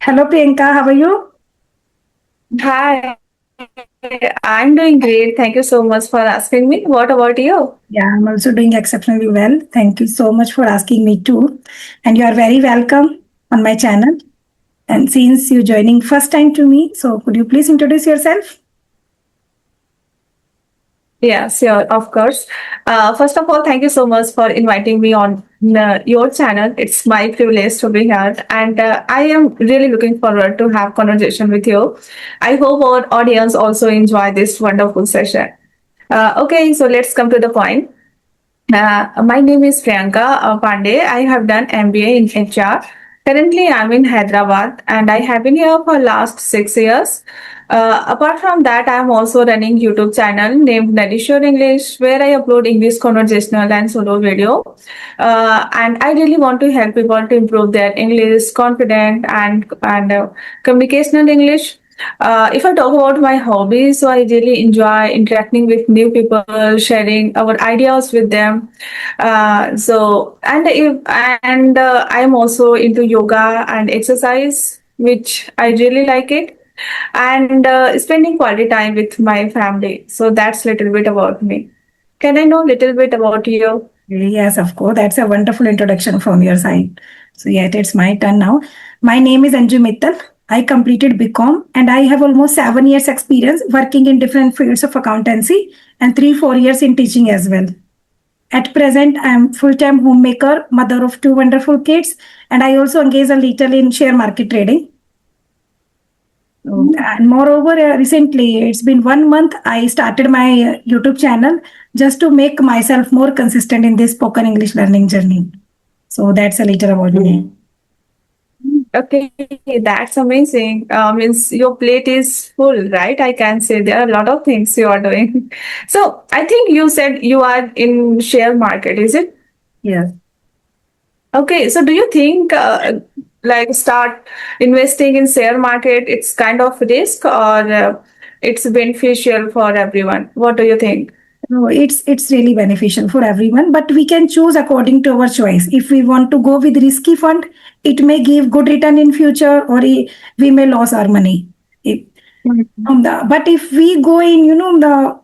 Hello, Priyanka. How are you? Hi, I'm doing great. Thank you so much for asking me. What about you? Yeah, I'm also doing exceptionally well. Thank you so much for asking me too. And you are very welcome on my channel. And since you're joining first time to me, so could you please introduce yourself? Yeah, sure, of course. First of all, thank you so much for inviting me on your channel. It's my privilege to be here, and I am really looking forward to have conversation with you. I hope our audience also enjoy this wonderful session. Okay, so let's come to the point. My name is Priyanka Pandey. I have done MBA in HR. Currently, I'm in Hyderabad and I have been here for last 6 years. Apart from that, I'm also running YouTube channel named Nadishore English, where I upload English conversational and solo video. And I really want to help people to improve their English, confident and communicational English. If I talk about my hobbies, so I really enjoy interacting with new people, sharing our ideas with them. I'm also into yoga and exercise, which I really like it, and spending quality time with my family. So that's a little bit about me. Can I know a little bit about you? Yes, of course. That's a wonderful introduction from your side. So, yeah, it's my turn now. My name is Anju Mittal. I completed BCom and I have almost 7 years experience working in different fields of accountancy and 3-4 years in teaching as well. At present, I am full-time homemaker, mother of two wonderful kids, and I also engage a little in share market trading. And moreover, recently, it's been 1 month, I started my YouTube channel just to make myself more consistent in this spoken English learning journey. So that's a little about me. Okay, that's amazing. Means your plate is full, right? I can say there are a lot of things you are doing. So I think you said you are in share market, is it? Yes. Okay, so do you think like start investing in share market, it's kind of risk or it's beneficial for everyone? What do you think? No, it's really beneficial for everyone, but we can choose according to our choice. If we want to go with risky fund, it may give good return in future, or we may lose our money. If, but if we go in, the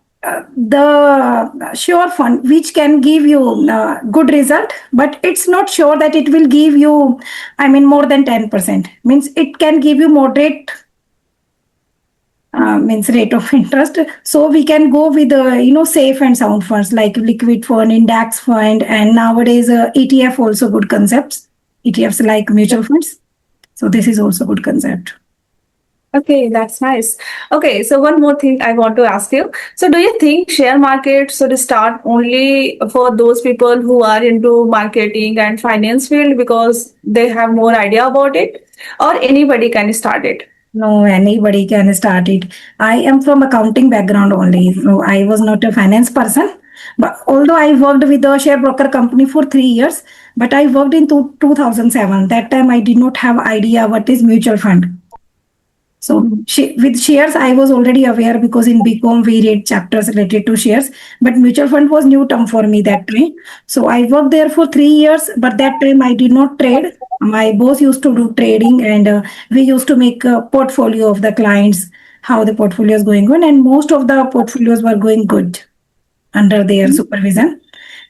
sure fund, which can give you good result, but it's not sure that it will give you, I mean, more than 10%. Means it can give you moderate means rate of interest. So we can go with safe and sound funds like liquid fund, index fund, and nowadays ETF also good concepts. ETFs like mutual funds. So this is also good concept. Okay, that's nice. Okay, so one more thing I want to ask you. So, do you think share market should start only for those people who are into marketing and finance field because they have more idea about it, or anybody can start it? No, anybody can start it. I am from accounting background only. No, I was not a finance person. But although I worked with a share broker company for 3 years, but I worked in 2007. That time I did not have idea what is mutual fund. So with shares, I was already aware because in BCom we read chapters related to shares, but mutual fund was new term for me that time. So I worked there for 3 years, but that time I did not trade. My boss used to do trading, and we used to make a portfolio of the clients, how the portfolio is going on, and most of the portfolios were going good under their supervision.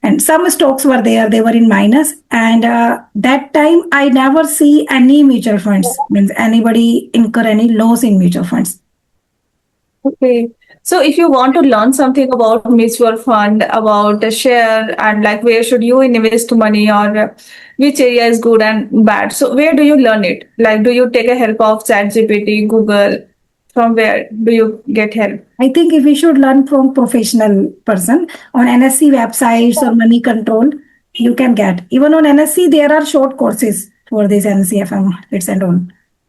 And some stocks were there, they were in minus. And that time I never see any mutual funds, means anybody incur any loss in mutual funds. Okay. So if you want to learn something about mutual fund, about a share, and like where should you invest money or which area is good and bad, so where do you learn it? Like, do you take a help of ChatGPT, Google? From where do you get help? I think if we should learn from professional person on NSC websites or money control, you can get. Even on NSC, there are short courses for this NCFM, it's and all.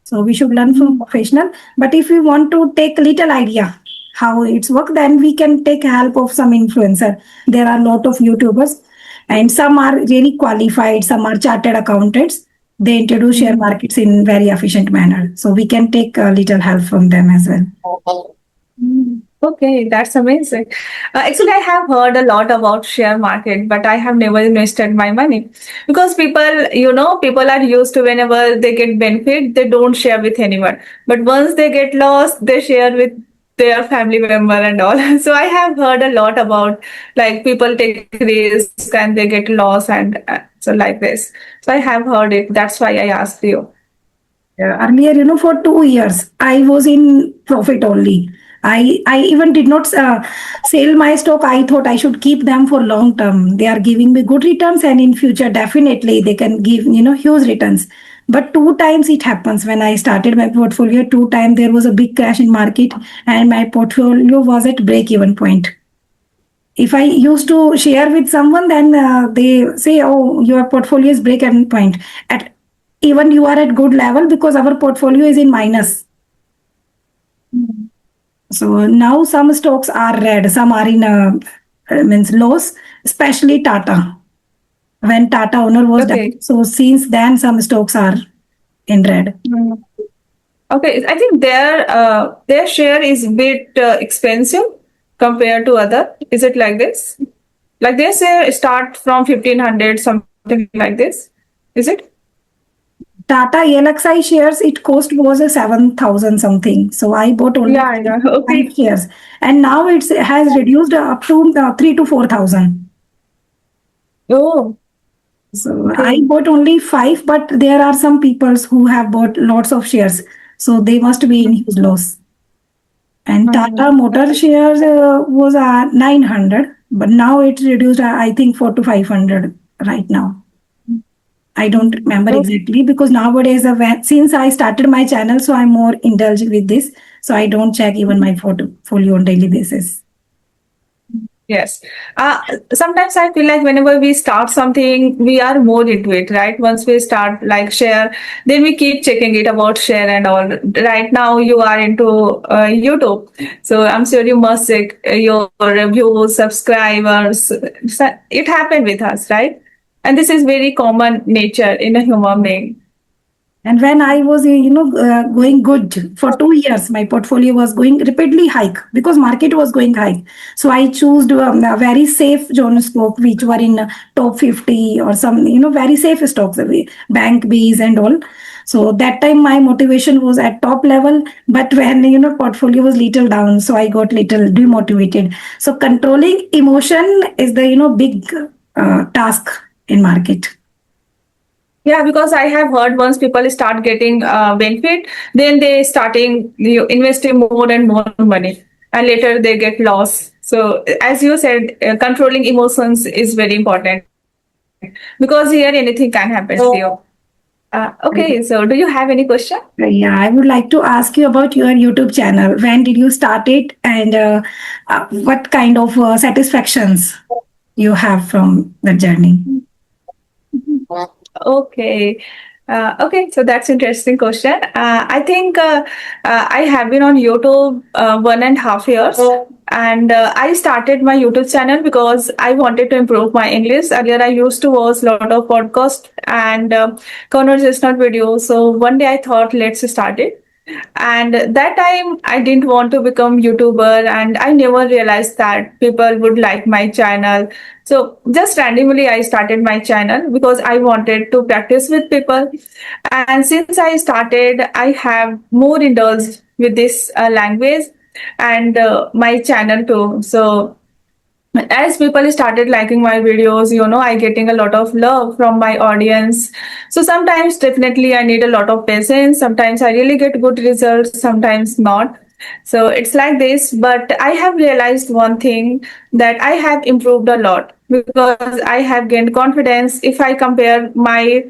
So we should learn from professional. But if we want to take little idea how it's work, then we can take help of some influencer. There are a lot of YouTubers, and some are really qualified, some are chartered accountants. They introduce share markets in very efficient manner. So we can take a little help from them as well. Okay, that's amazing. Actually, I have heard a lot about share market, but I have never invested my money because people are used to whenever they get benefit, they don't share with anyone. But once they get lost, they share with their family member and all. So I have heard a lot about like people take risk and they get lost and so like this. So I have heard it. That's why I asked you. Earlier, for 2 years, I was in profit only. I even did not sell my stock. I thought I should keep them for long term. They are giving me good returns, and in future, definitely they can give huge returns. But two times it happens when I started my portfolio. Two times there was a big crash in market, and my portfolio was at break even point. If I used to share with someone, then they say, "Oh, your portfolio is break even point." At even you are at good level because our portfolio is in minus. So now some stocks are red, some are in means loss, especially Tata. When Tata owner was Okay. down, so since then some stocks are in red. Mm. Okay, I think their share is a bit expensive compared to other. Is it like this? Like they say start from 1500 something like this. Is it? Tata LXI shares, it cost was a 7,000 something. So I bought only Yeah, yeah. five Okay. shares, and now it has reduced up to 3 to 4,000. Oh, So I okay. bought only five, but there are some people who have bought lots of shares. So they must be in huge loss. And Tata Mhm. Motor shares was 900, but now it's reduced, I think, 4 to 500 right now. I don't remember Oh, exactly because nowadays, since I started my channel, so I'm more indulged with this. So I don't check even my portfolio on daily basis. yes. Sometimes I feel like whenever we start something, we are more into it, right? Once we start like share, then we keep checking it about share and all. Right now, you are into YouTube, so I'm sure you must check your reviews, subscribers. So it happened with us, right? And this is very common nature in a human being. And when I was, going good for 2 years, my portfolio was going rapidly hike because market was going high. So I chose a very safe zone stock, which were in top 50 or some, very safe stocks, bank Bs and all. So that time my motivation was at top level, but when, portfolio was little down, so I got little demotivated. So controlling emotion is the, big task in market. Yeah, because I have heard once people start getting benefit, then they starting investing more and more money, and later they get lost. So as you said, controlling emotions is very important because here anything can happen to you. Okay, so do you have any question? Yeah, I would like to ask you about your YouTube channel. When did you start it, and what kind of satisfactions you have from the journey? Okay. Okay, so that's interesting question. I think I have been on YouTube 1.5 years, and I started my YouTube channel because I wanted to improve my English. Earlier, I used to watch a lot of podcast and conversational videos. So one day I thought, let's start it. And that time I didn't want to become YouTuber, and I never realized that people would like my channel. So just randomly I started my channel because I wanted to practice with people. And since I started, I have more indulged with this language and my channel too. So as people started liking my videos, I getting a lot of love from my audience. So sometimes definitely I need a lot of patience. Sometimes I really get good results, sometimes not. So it's like this, but I have realized one thing, that I have improved a lot because I have gained confidence. If I compare my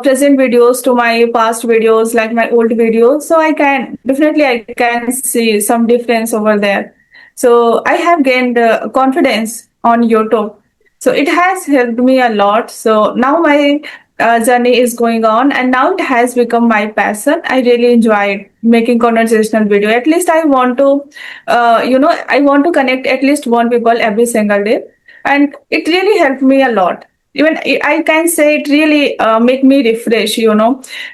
present videos to my past videos, like my old videos, so I can see some difference over there. So I have gained confidence on YouTube. So it has helped me a lot. So now my journey is going on, and now it has become my passion. I really enjoyed making conversational video. At least I want to, I want to connect at least one people every single day, and it really helped me a lot. Even I can say it really make me refresh.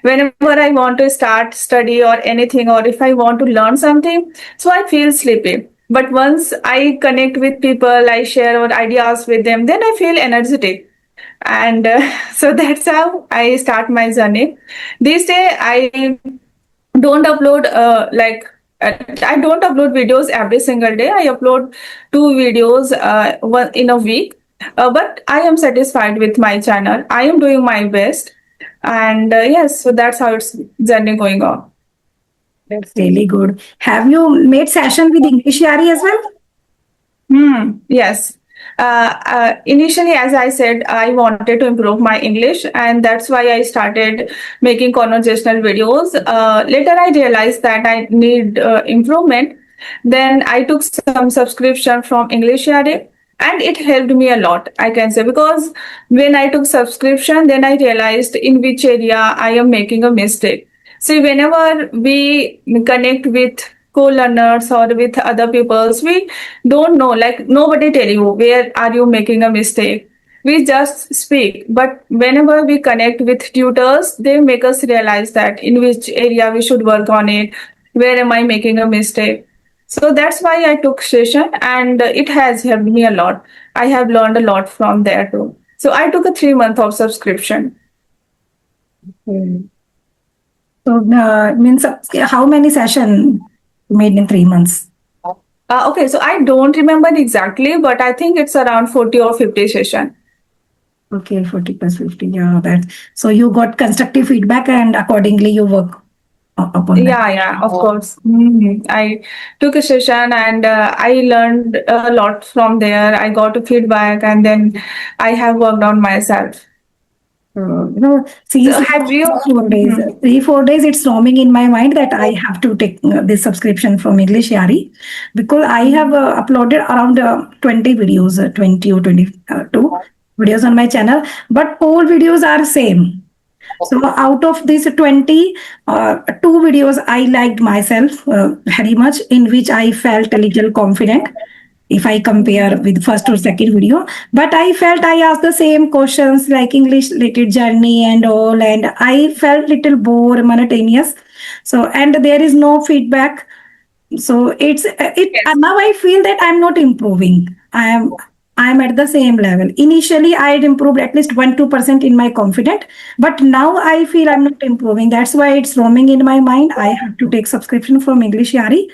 Whenever I want to start study or anything, or if I want to learn something, so I feel sleepy. But once I connect with people, I share our ideas with them, then I feel energetic. And so that's how I start my journey. These days, don't upload I don't upload videos every single day. I upload 2 videos one in a week. But I am satisfied with my channel. I am doing my best, and yes, so that's how it's journey going on. That's really good. Have you made session with English Yari as well? Yes. Initially, as I said, I wanted to improve my English, and that's why I started making conversational videos. Later, I realized that I need improvement. Then I took some subscription from English Yare, and it helped me a lot, I can say, because when I took subscription, then I realized in which area I am making a mistake. See, whenever we connect with co-learners or with other peoples, we don't know, like nobody tell you where are you making a mistake. We just speak. But whenever we connect with tutors, they make us realize that in which area we should work on it, where am I making a mistake. So that's why I took session, and it has helped me a lot. I have learned a lot from there too. So I took a 3 month of subscription. So means how many session made in 3 months? Okay, so I don't remember exactly, but I think it's around 40 or 50 session. Okay, 40 plus 50. Yeah, that. So you got constructive feedback and accordingly you work upon that. Yeah, of course. I took a session, and I learned a lot from there. I got a feedback, and then I have worked on myself. See, So have you? 4 days, 3-4 days, it's roaming in my mind that I have to take this subscription from English Yari, because I have uploaded around 20 videos, 20 or 22 videos on my channel, but all videos are same. So out of these 20, 2 videos I liked myself very much, in which I felt a little confident if I compare with first or second video. But I felt I asked the same questions like English related journey and all, and I felt little bored, monotonous. So, and there is no feedback. So now I feel that I'm not improving. I'm at the same level. Initially, I had improved at least 1-2% in my confidence, but now I feel I'm not improving. That's why it's roaming in my mind. I have to take subscription from English Yari,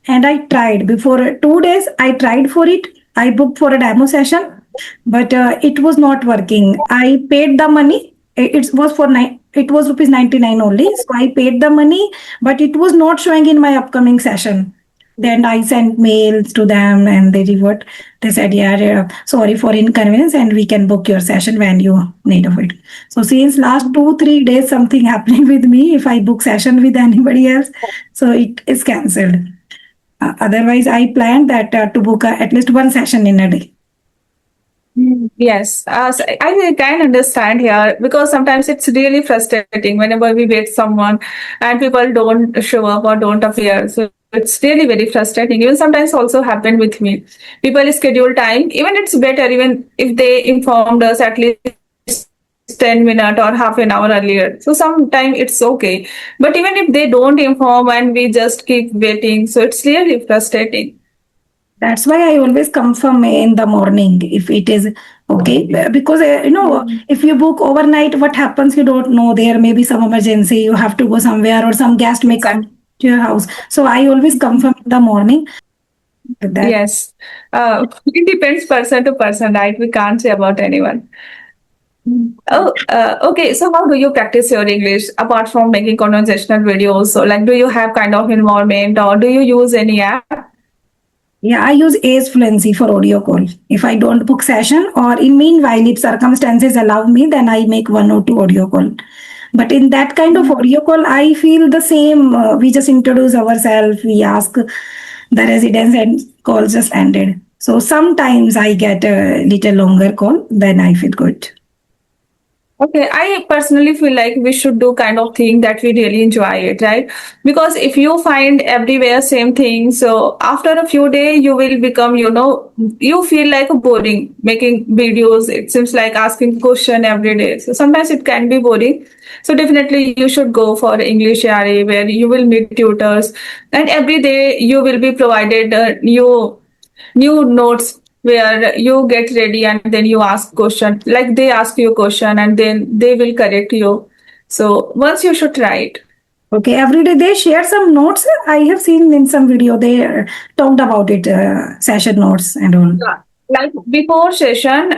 and I tried before 2 days. I tried for it. I booked for a demo session, but it was not working. I paid the money. It was for it was rupees 99 only. So I paid the money, but it was not showing in my upcoming session. Then I sent mails to them and they revert. They said, yeah, sorry for inconvenience, and we can book your session when you need of it. So since last 2-3 days, something happening with me. If I book session with anybody else, so it is cancelled. Otherwise, I planned that to book at least one session in a day. Yes, so I can understand here, because sometimes it's really frustrating whenever we wait someone and people don't show up or don't appear. So it's really very frustrating. Even sometimes also happened with me. People schedule time. Even it's better even if they informed us at least 10 minutes or half an hour earlier. So sometimes it's okay. But even if they don't inform and we just keep waiting, so it's really frustrating. That's why I always confirm in the morning if it is okay. Because, if you book overnight, what happens? You don't know. There may be some emergency. You have to go somewhere, or some guest may come to your house. So I always confirm in the morning. That. Yes. It depends person to person, right? We can't say about anyone. Oh, okay. So how do you practice your English apart from making conversational videos? So like, do you have kind of environment, or do you use any app? Yeah, I use Ace Fluency for audio call. If I don't book session, or in meanwhile, if circumstances allow me, then I make 1 or 2 audio call. But in that kind of audio call, I feel the same. We just introduce ourselves, we ask the residents, and call just ended. So sometimes I get a little longer call, then I feel good. Okay, I personally feel like we should do kind of thing that we really enjoy it, right? Because if you find everywhere same thing, so after a few days you will become, you feel like boring making videos. It seems like asking question every day. So sometimes it can be boring. So definitely you should go for English RA where you will meet tutors, and every day you will be provided new notes where you get ready and then you ask question, like they ask you a question and then they will correct you. So once you should try it. Okay, every day they share some notes. I have seen in some video they talked about it, session notes and all. Yeah. Like before session,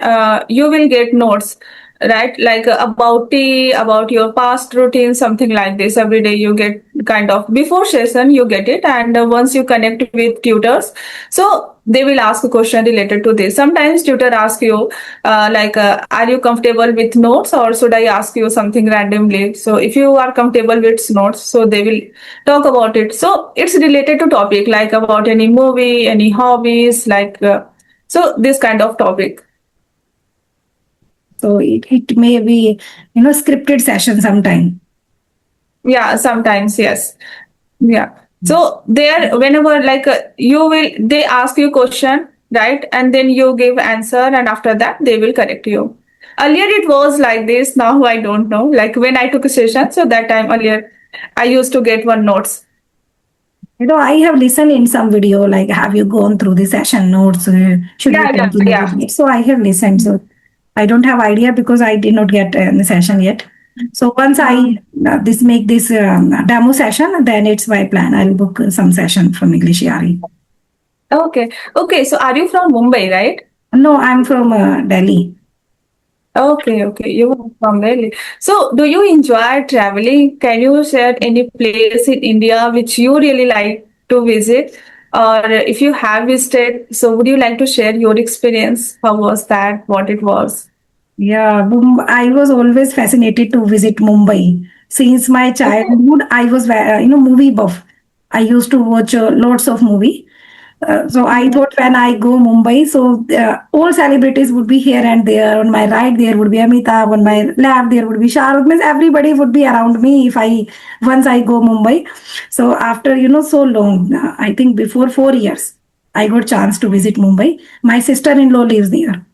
you will get notes, right? Like about tea, about your past routine, something like this. Every day you get kind of before session you get it, and once you connect with tutors, so they will ask a question related to this. Sometimes tutor ask you, are you comfortable with notes, or should I ask you something randomly? So if you are comfortable with notes, so they will talk about it. So it's related to topic like about any movie, any hobbies, like. So this kind of topic. So it may be, scripted session sometime. Yeah, sometimes yes. Yeah. So there, whenever like they ask you question, right, and then you give answer, and after that they will correct you. Earlier it was like this. Now I don't know. Like when I took a session, so that time earlier, I used to get one notes. I have listened in some video, like, have you gone through the session notes? Should we Yeah, yeah, continue yeah. with it? So I have listened. So I don't have idea because I did not get the session yet. So once I make this demo session, then it's my plan. I'll book some session from English ERE. Okay, okay. So are you from Mumbai, right? No, I'm from Delhi. Okay, okay. You are from Delhi. So, do you enjoy traveling? Can you share any place in India which you really like to visit? Or if you have visited, so would you like to share your experience? How was that? What it was? Yeah, I was always fascinated to visit Mumbai. Since my Okay. childhood, I was, movie buff. I used to watch lots of movie. So I thought when I go Mumbai, so all celebrities would be here and there. On my right, there would be Amitabh. On my left, there would be Shah Rukh. Means everybody would be around me if I once I go Mumbai. So after so long, I think before 4 years, I got chance to visit Mumbai. My sister-in-law lives there.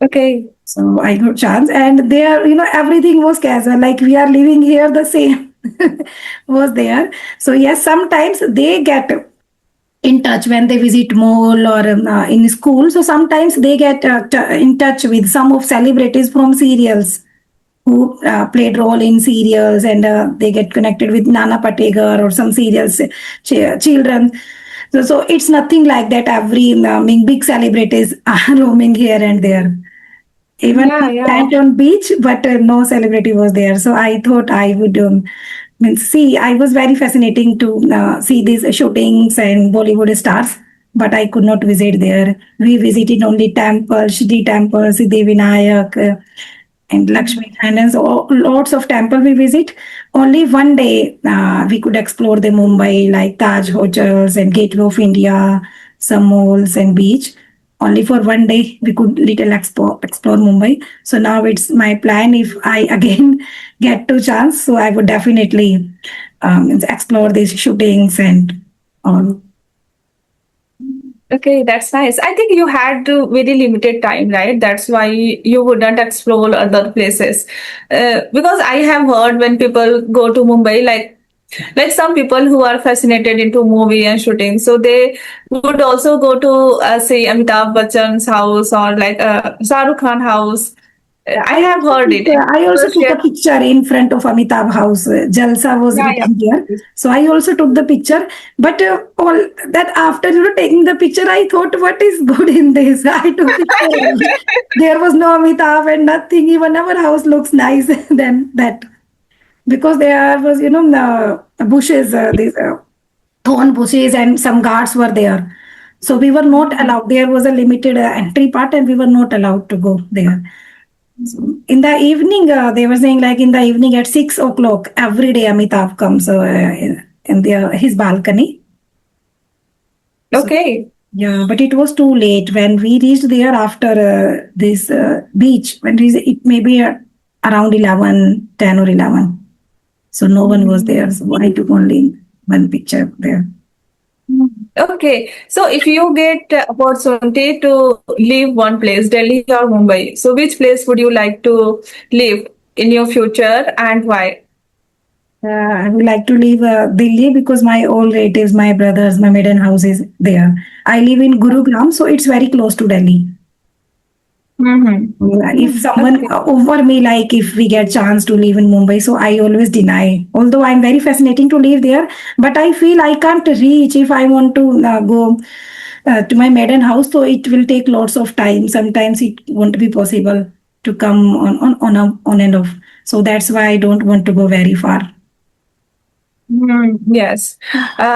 Okay. So I got chance, and there, everything was casual. Like we are living here, the same was there. So yes, sometimes they get in touch when they visit mall or in school. So sometimes they get in touch with some of celebrities from serials who played role in serials, and they get connected with Nana Patekar or some serials children. So it's nothing like that. Every big celebrities are roaming here and there. Even Yeah, we yeah. went on beach, but no celebrity was there. So I thought I would see. I was very fascinating to see these shootings and Bollywood stars, but I could not visit there. We visited only temple, Shri Temple, Siddhi Vinayak, and Lakshmi and so lots of temple we visit. Only one day we could explore the Mumbai, like Taj hotels and Gateway of India, some malls and beach. Only for one day we could little explore Mumbai. So now it's my plan. If I again get to chance, so I would definitely explore these shootings and all. Okay, that's nice. I think you had very limited time, right? That's why you wouldn't explore other places. Because I have heard when people go to Mumbai, like some people who are fascinated into movie and shooting, so they would also go to say Amitabh Bachchan's house or like Shah Rukh Khan house. I have heard it. I also So took a share. picture in front of Amitabh house. Jalsa was Yeah, written here. yeah. So I also took the picture. But all that after taking the picture, I thought, what is good in this? I took picture only. There was no Amitabh and nothing. Even our house looks nice than that. Because there was, bushes, these thorn bushes, and some guards were there. So we were not allowed. There was a limited entry part, and we were not allowed to go there. So in the evening, they were saying like in the evening at 6 o'clock, every day Amitabh comes in his balcony. So Okay. yeah, but it was too late when we reached there after this beach. When it may be around 11, 10 or 11. So no one was there. So I took only one picture there. Okay, so if you get opportunity to leave one place, Delhi or Mumbai, so which place would you like to live in your future and why? I would like to leave Delhi because my all relatives, my brothers, my maiden house is there. I live in Gurugram, so it's very close to Delhi. If someone Okay. offer me, like if we get chance to live in Mumbai, so I always deny. Although I'm very fascinating to live there, but I feel I can't reach if I want to go to my maiden house. So it will take lots of time. Sometimes it won't be possible to come on and off. So that's why I don't want to go very far. Yes.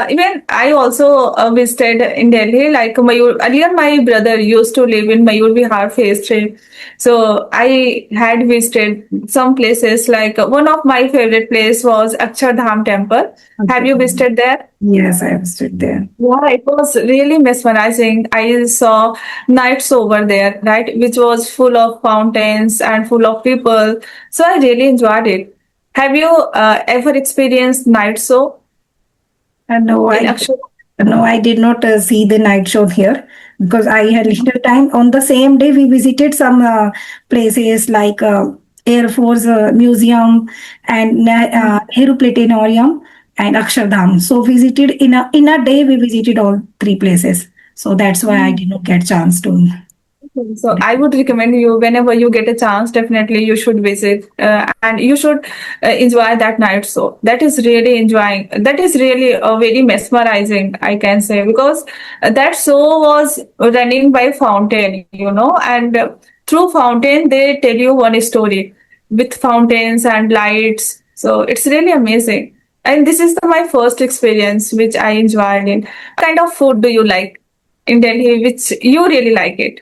Even I also visited in Delhi. Like Mayur, earlier my brother used to live in Mayur Vihar phase 3. So I had visited some places. Like one of my favorite place was Akshardham Temple. Have you visited there? Yes, I have stood there. Yeah, it was really mesmerizing. I saw nights over there, right, which was full of fountains and full of people. So I really enjoyed it. Have you ever experienced night show No, in I Akshay? no, I did not see the night show here because I had little time. On the same day, we visited some places like Air Force Museum and Nehru Planetarium and Akshardham. So visited in a day. We visited all three places. So that's why I did not get chance to. So I would recommend you whenever you get a chance, definitely you should visit and you should enjoy that night show. That is really enjoying. That is really very mesmerizing, I can say, because that show was running by fountain, and through fountain they tell you one story with fountains and lights. So it's really amazing. And this is my first experience which I enjoyed in. What kind of food do you like in Delhi, which you really like it?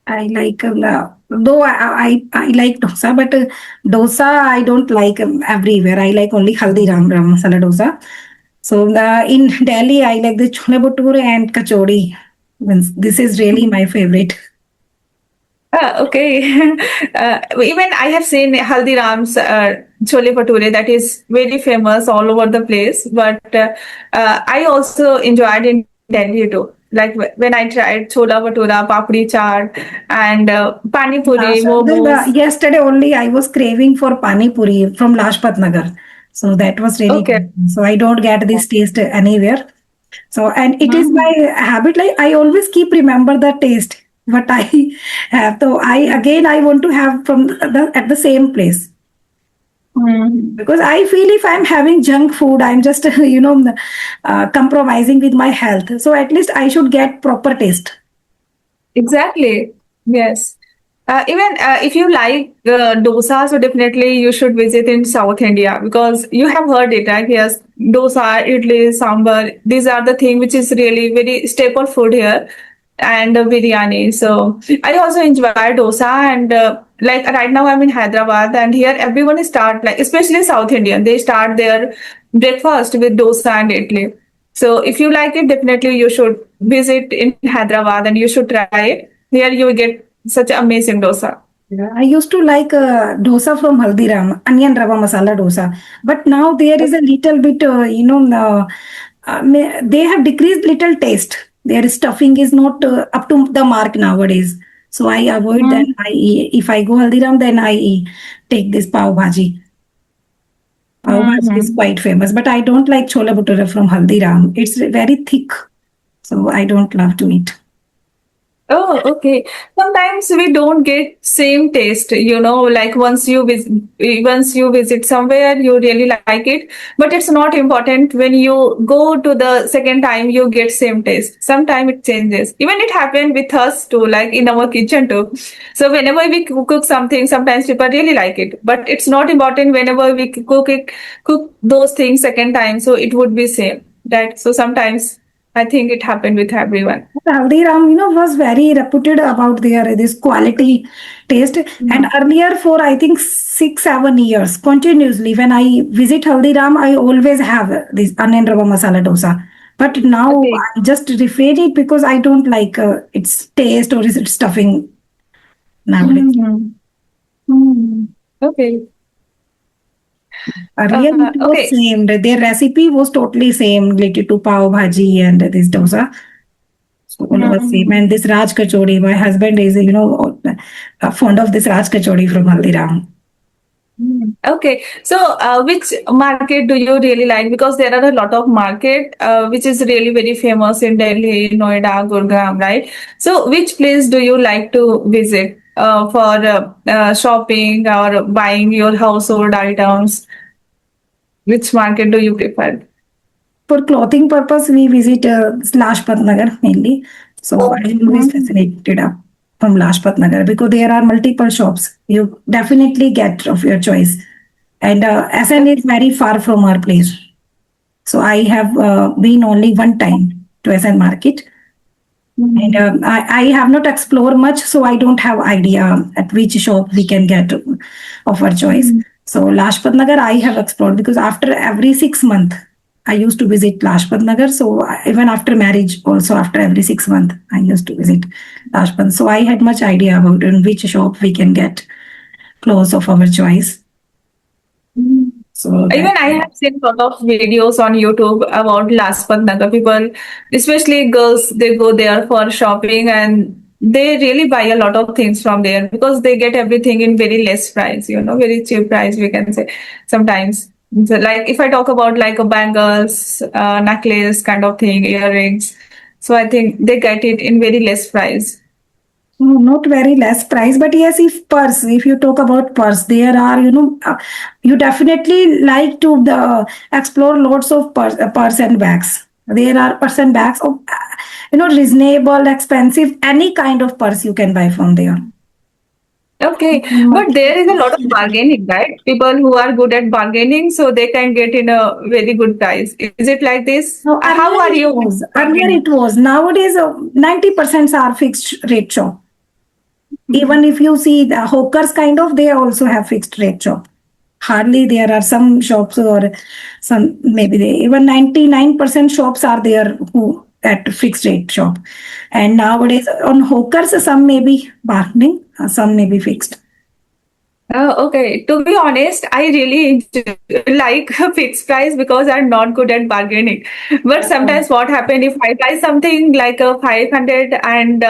I like though I like dosa, but dosa I don't like everywhere. I like only Haldiram ram masala dosa. So in Delhi, I like the chole bhature and kachori. Means this is really my favorite. Okay. Even I have seen Haldiram's chole bhature that is very famous all over the place. But I also enjoyed in Delhi too. Like when I tried chola bhatura, papdi chaat, and pani puri, So momos. yesterday only I was craving for pani puri from Lajpat Nagar. So that was really Okay. good. So I don't get this taste anywhere. So and it is Mhm. my habit. Like I always keep remember the taste what I have. So I want to have from at the same place Mhm. because I feel if I'm having junk food, I'm just compromising with my health. So at least I should get proper taste. Exactly. Yes. Even if you like dosa, so definitely you should visit in South India because you have heard it, right? Yes, dosa, idli, sambar. These are the thing which is really very staple food here, and biryani. So I also enjoy dosa, and like right now I'm in Hyderabad, and here everyone start like, especially South Indian, they start their breakfast with dosa and idli. So if you like it, definitely you should visit in Hyderabad and you should try it. Here you will get such amazing dosa. Yeah, I used to like dosa from Haldiram, onion rava masala dosa. But now there is a little bit, they have decreased little taste. Their stuffing is not up to the mark nowadays. So I avoid that. If I go Haldiram, then take this pav bhaji. Pav bhaji is Mm-hmm. quite famous, but I don't like chola bhatura from Haldiram. It's very thick, so I don't love to eat. Oh, okay. Sometimes we don't get same taste, like once you visit somewhere, you really like it, but it's not important when you go to the second time you get same taste. Sometimes it changes. Even it happened with us too, like in our kitchen too. So whenever we cook something, sometimes people really like it, but it's not important whenever we cook those things second time, so it would be same, right? So sometimes I think it happened with everyone. Haldiram, was very reputed about their this quality taste. And earlier, for I think 6, 7 years, continuously, when I visit Haldiram, I always have this onion rava masala dosa. But now Okay. I just refrain it because I don't like its taste or its stuffing. nowadays. Okay. Earlier it was Okay. same. Their recipe was totally same related to pav bhaji and this dosa. So all was same. And this Raj Kachori, my husband is, fond of this Raj Kachori from Haldiram. Okay, so which market do you really like? Because there are a lot of market which is really very famous in Delhi, Noida, Gurgaon, right? So which place do you like to visit for shopping or buying your household items? Which market do you prefer? For clothing purpose, we visit Lajpat Nagar mainly. So I am always fascinated up from Lajpat Nagar because there are multiple shops. You definitely get of your choice. And SN is very far from our place. So I have been only one time to SN Market. And I have not explored much, so I don't have idea at which shop we can get of our choice. So Lajpat Nagar I have explored because after every 6 months I used to visit Lajpat Nagar. So even after marriage, also after every 6 months I used to visit Lajpat. So I had much idea about in which shop we can get clothes of our choice. So Even I have seen a lot of videos on YouTube about Lajpat Nagar. People, especially girls, they go there for shopping and they really buy a lot of things from there because they get everything in very less price, very cheap price, we can say sometimes. So like if I talk about like a bangles, necklace kind of thing, earrings. So I think they get it in very less price. Not very less price, but yes, if you talk about purse, there are, you definitely like to explore lots of purse and bags. There are purse and bags of, reasonable, expensive, any kind of purse you can buy from there. Okay, but there is a lot of bargaining, right? People who are good at bargaining, so they can get in a very good price. Is it like this? No, How are you? earlier it was. Nowadays, 90% are fixed rate shop. Even if you see the hawkers kind of, they also have fixed rate shop. Hardly there are some shops or some maybe they even 99% shops are there who at fixed rate shop. And nowadays on hawkers, some may be bargaining, some may be fixed. Okay, to be honest, I really like a fixed price because I'm not good at bargaining. But sometimes what happen if I buy something like a 500 and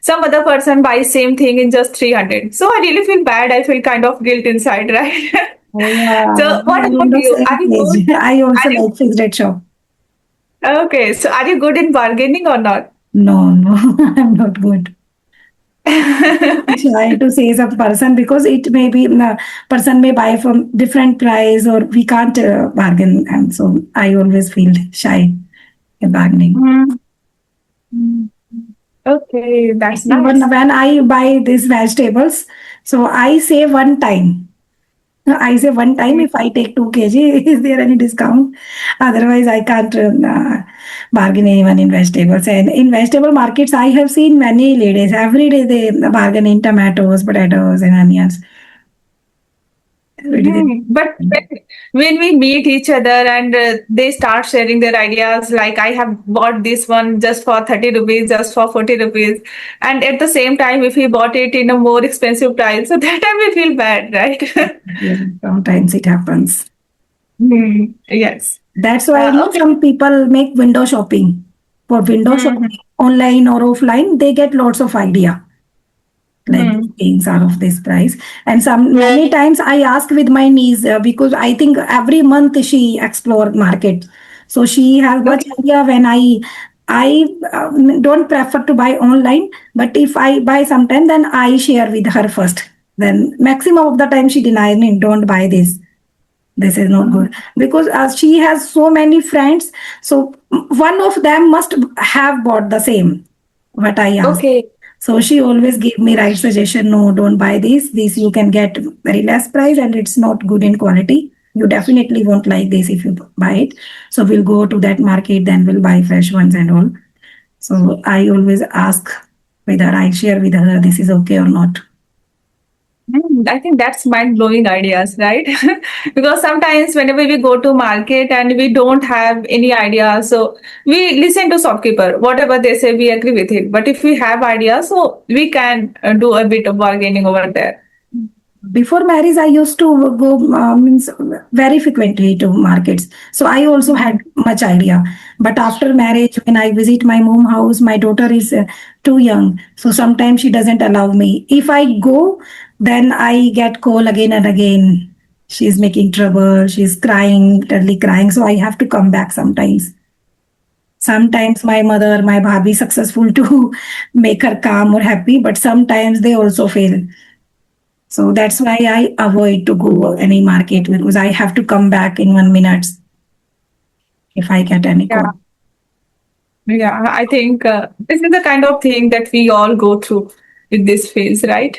some other person buys same thing in just 300. So I really feel bad. I feel kind of guilt inside, right? Oh, yeah, So what I'm on about the you? same Are you page. good? I also Are you like fixed rate shop. okay? So are you good in bargaining or not? No, no, I'm not good. Try to say some person because it may be person may buy from different price or we can't bargain, and so I always feel shy in bargaining. Okay, that's Even nice. when I buy these vegetables, so I say one time. I say one time if I take 2 kg, is there any discount? Otherwise, I can't bargain anyone in vegetables. And in vegetable markets, I have seen many ladies every day they bargain in tomatoes, potatoes, and onions. Every day But when we meet each other and they start sharing their ideas, like I have bought this one just for 30 rupees, just for 40 rupees. And at the same time, if he bought it in a more expensive price, so that time we feel bad, right? sometimes it happens. Yes. That's why Okay. some people make window shopping. For window shopping, online or offline, they get lots of idea. Like things are of this price, and some many times I ask with my niece because I think every month she explore market, so she has much idea. When I don't prefer to buy online, but if I buy sometime, then I share with her first. Then maximum of the time she denies me, don't buy this is not good, because she has so many friends, so one of them must have bought the same what I asked. Okay. So she always gave me right suggestion. No, don't buy this. This you can get very less price and it's not good in quality. You definitely won't like this if you buy it. So we'll go to that market, then we'll buy fresh ones and all. So I always ask whether I share with her this is okay or not. I think that's mind-blowing ideas, right? Because sometimes whenever we go to market and we don't have any idea, so we listen to shopkeeper, whatever they say, we agree with it. But if we have ideas, so we can do a bit of bargaining over there. Before marriage, I used to go means very frequently to markets. So I also had much idea. But after marriage, when I visit my mom house, my daughter is too young. So sometimes she doesn't allow me. If I go, then I get call again and again. She's making trouble. She's crying, literally crying. So I have to come back sometimes. Sometimes my mother, my bhabhi successful to make her calm or happy, but sometimes they also fail. So that's why I avoid to go any market because I have to come back in 1 minute if I get any Yeah. call. Yeah, I think this is the kind of thing that we all go through with this phase, right?